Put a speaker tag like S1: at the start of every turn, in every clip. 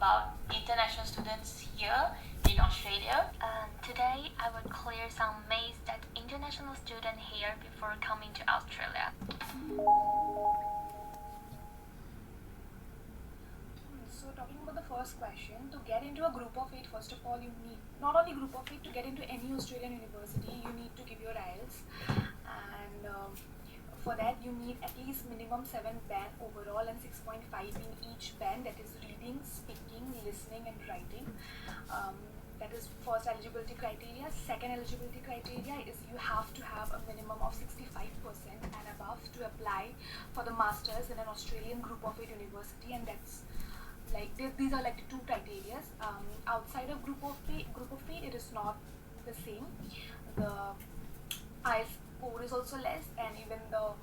S1: about international students here in Australia.
S2: Today, I will clear some myths that international students hear before coming to Australia.
S3: So talking about the first question, to get into a group of 8, first of all, you need not only group of 8, to get into any Australian university, you need to give your IELTS, and for that you need at least minimum 7 band overall and 6.5 in each band, that is reading, speaking, listening and writing. That is first eligibility criteria. Second eligibility criteria is you have to have a minimum of 65% and above to apply for the masters in an Australian group of 8 university, and that's like these are like the two criteria. Outside of group of 8, it is not the same. The IELTS score is also less, and even the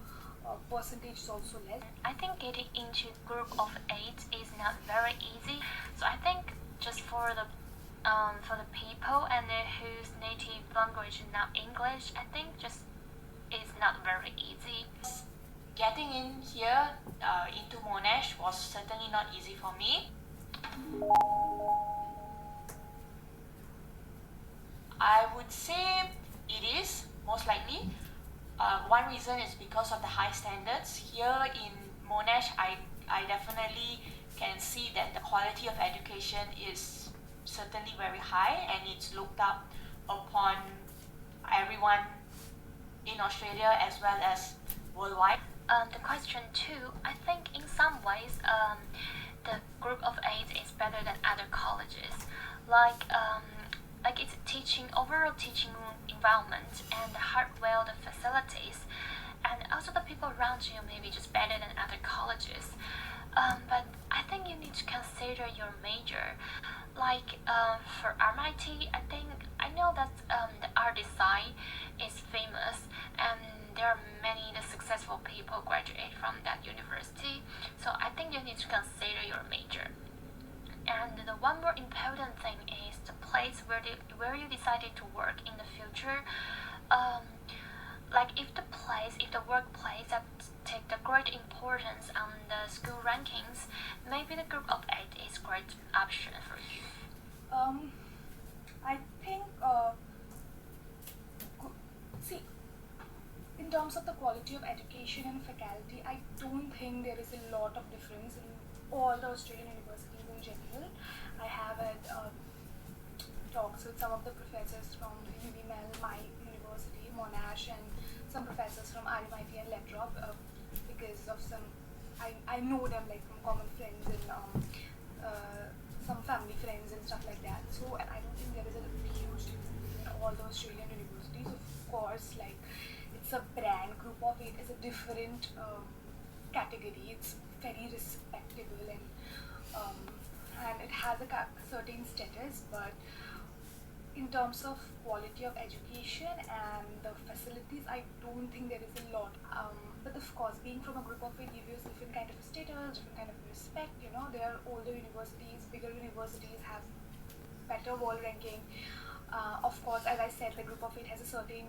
S3: percentage is also less.
S2: I think getting into group of 8 is not very easy. So I think just for the people and whose native language is not English, I think just it's not very easy.
S1: Getting in here into Monash was certainly not easy for me. I would say it is, most likely. One reason is because of the high standards. Here in Monash, I definitely can see that the quality of education is certainly very high, and it's looked up upon everyone in Australia as well as worldwide.
S2: The question 2, I think in some ways the group of 8 is better than other colleges. Like its overall teaching environment and the hardware, the facilities, and also the people around you may be just better than other colleges. But I think you need to consider your major. Like for RMIT, I know that the art design is famous, and there are many successful people graduate from that university. So I think you need to consider your major. And the one more important thing is the place where you decided to work in the future. Like if the workplace that take the great importance on the school rankings, maybe the group of 8 is great option for you.
S3: I think see, in terms of the quality of education and faculty, I don't think there is a lot of difference in all the Australian universities in general. I have had talks with some of the professors from UVML, my university, Monash, and some professors from RMIT and Latrobe, because of I know them like from common friends and some family friends and stuff like that. So I don't think there is a huge difference between all the Australian universities. Of course, like it's a brand. Group of 8 is a different category. It's very respectable, and it has a certain status, but in terms of quality of education and the facilities, I don't think there is a lot. But of course, being from a group of 8 gives you a different kind of status, different kind of respect. You know, there are older universities, bigger universities have better world ranking. Of course, as I said, the group of 8 has a certain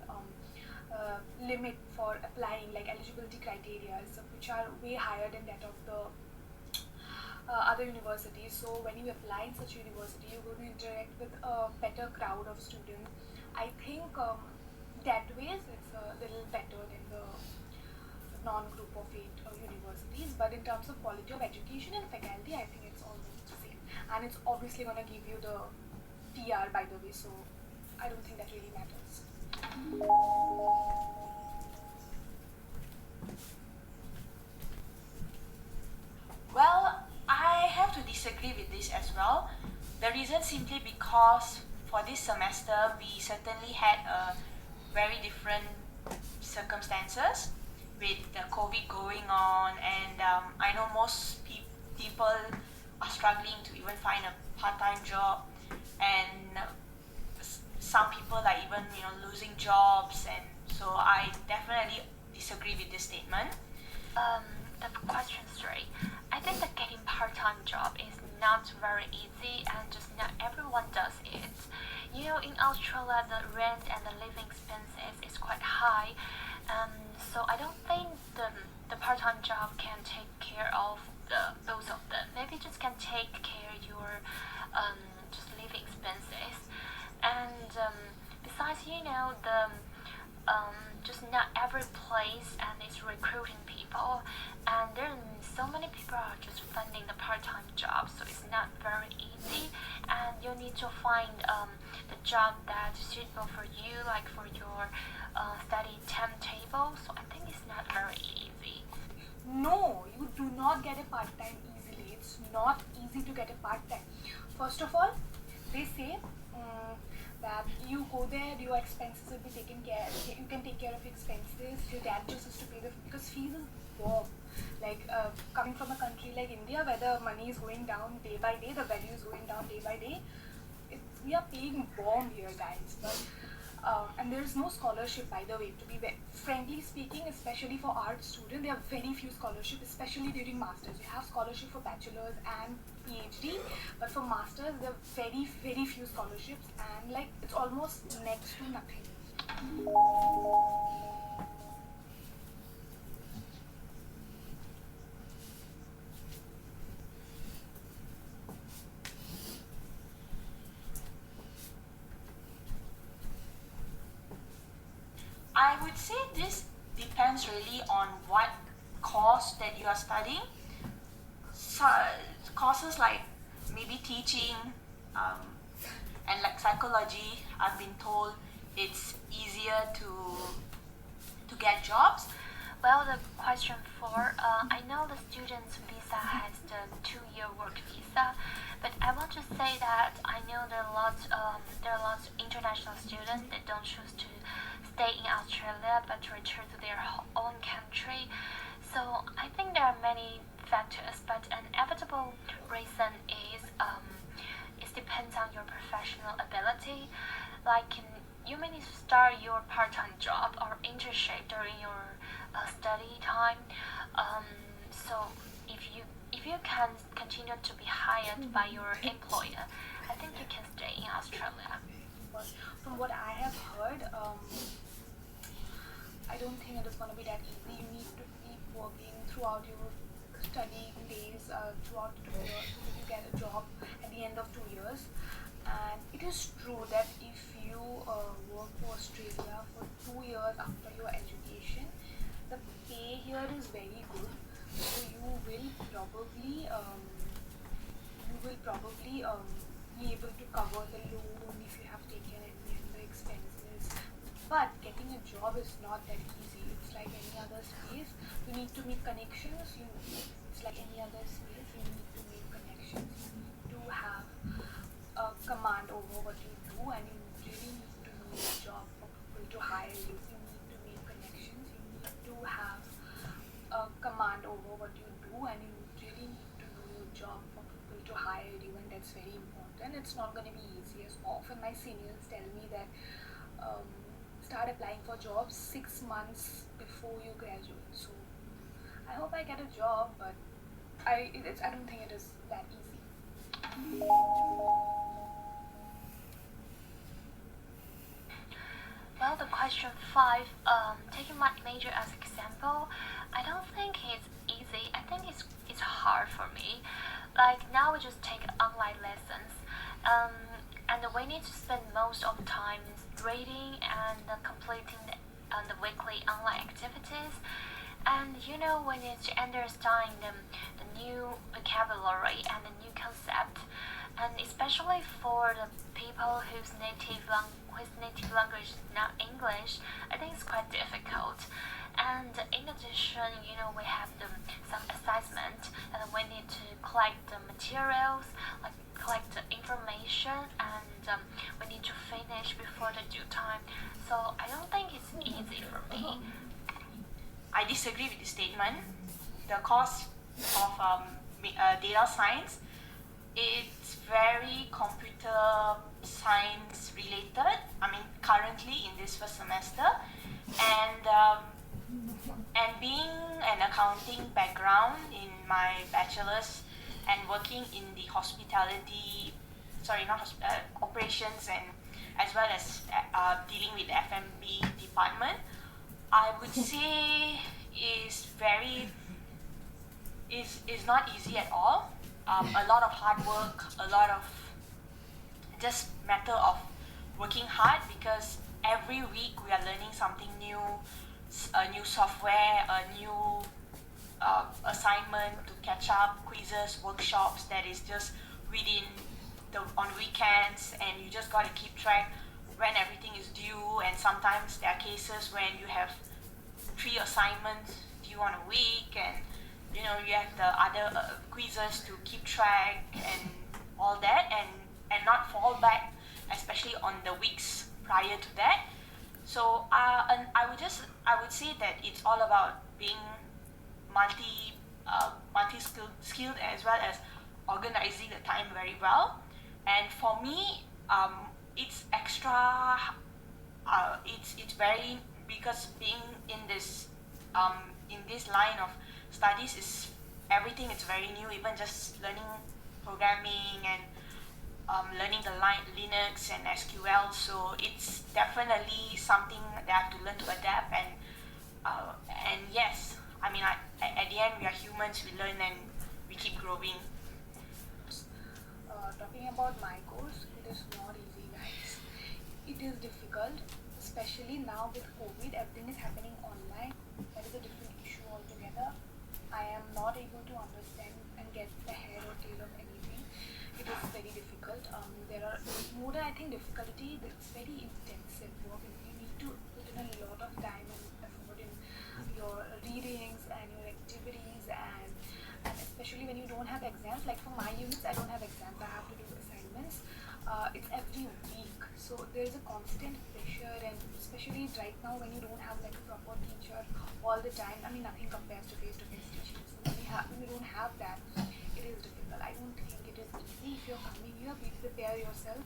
S3: limit for applying, like eligibility criteria, which are way higher than that of the other universities. So when you apply in such university, you're going to interact with a better crowd of students. I think that ways it's a little better than the non-group of 8 universities. But in terms of quality of education and faculty, I think it's almost the same. And it's obviously going to give you the TR, by the way, so I don't think that really matters.
S1: Well, I have to disagree with this as well. The reason simply because for this semester we certainly had a very different circumstances with the COVID going on, and I know most people are struggling to even find a part-time job, and some people are even losing jobs, and so I definitely disagree with this statement.
S2: The question 3. I think that getting part-time job is not very easy, and just not everyone does it. You know, in Australia, the rent and the living expenses is quite high, so I don't think the part-time job can take care of both of them. Maybe just can take care of your for just living expenses. And besides, just not every place and is recruiting people, and there are so many people are just finding the part-time job, so it's not very easy, and you need to find the job that is suitable for you, like for your study timetable. So I think it's not very easy.
S3: No, you do not get a part-time easily. It's not easy to get a part-time. First of all, they say that you go there, your expenses will be taken care. You can take care of expenses. Your dad just has to pay because fees is bomb. Like coming from a country like India, where the money is going down day by day, the value is going down day by day. We are paying bomb here, guys. But and there is no scholarship, by the way. To be frankly speaking, especially for art students, there are very few scholarships, especially during masters. You have scholarship for bachelors and PhD, but for masters, there are very, very few scholarships, and like it's almost next to nothing.
S1: I would say this depends really on what course that you are studying. So, courses like maybe teaching and like psychology, I've been told it's easier to get jobs.
S2: Well, the question 4, I know the student's visa has the 2-year work visa, but I want to say that I know there are lots of international students that don't choose to stay in Australia but to return to their own country. So I think there are many factors, but an inevitable reason is it depends on your professional ability. Like you may need to start your part-time job or internship during your study time. So if you can continue to be hired by your employer, I think you can stay in Australia.
S3: But from what I have heard, I don't think it is going to be that easy. You need to keep working throughout your studying days, throughout 2 years, so that you get a job at the end of 2 years. And it is true that if you work for Australia for 2 years after your education, the pay here is very good. So you will probably be able to cover the loan if you have taken any other expenses. But getting a job is not that easy. It's like any other space. You need to make connections. It's like any other space. You need to make connections. You need to have a command over what you do, and you really need to know your job for people to hire you. You need to make connections. You need to have a command over what you do, and you really need to know your job for people to hire you, and that's very important. It's not going to be easy. As often my seniors tell me that start applying for jobs 6 months before you graduate. So I hope I get a job, but I don't think it is that easy.
S2: Well, the question 5, taking my major as example, I don't think it's easy. I think it's hard for me. Like now we just take online lessons, and we need to spend most of the time reading and completing the weekly online activities. And we need to understand the new vocabulary and the new concept, and especially for the people whose native language is not English, I think it's quite difficult. And in addition, we have some assessment, and we need to collect the materials, like collect the information, and we need to finish before the due time. So I don't think it's easy for me.
S1: I disagree with the statement. The course of data science, it's very computer science related. I mean, currently in this first semester, and being an accounting background in my bachelor's and working in the operations, and as well as dealing with the F&B department, I would say is not easy at all. a lot of hard work, a lot of just matter of working hard, because every week we are learning something new, a new software, a new assignment to catch up, quizzes, workshops that is just within the on weekends, and you just got to keep track when everything is due. And sometimes there are cases when you have 3 assignments due on a week, and you know you have the other quizzes to keep track and all that, and not fall back, especially on the weeks prior to that. So and I would say that it's all about being multi skilled, as well as organizing the time very well. And for me, it's extra. It's very, because being in this line of studies is everything. It's very new. Even just learning programming and learning the Linux and SQL. So it's definitely something that I have to learn to adapt. And yes, I mean, at the end we are humans. We learn and we keep growing.
S3: Talking about my course, it is not easy, guys. It is difficult, especially now with COVID. Everything is happening online. That is a different issue altogether. I am not able to understand and get the hair or tail of anything. It is very difficult. There are more than, I think, difficulty. It's very intensive work. You need to put in a lot of time and effort in your readings and your activities, and especially when you don't have exams. Like for my units, I don't have exams. I have to do assignments. It's every week, so there is a constant pressure, and especially right now when you don't have like a proper teacher all the time. I mean, nothing compares to face-to-face teaching. So when you don't have that, it is difficult. I don't think it is easy. If you're coming here, please prepare yourself.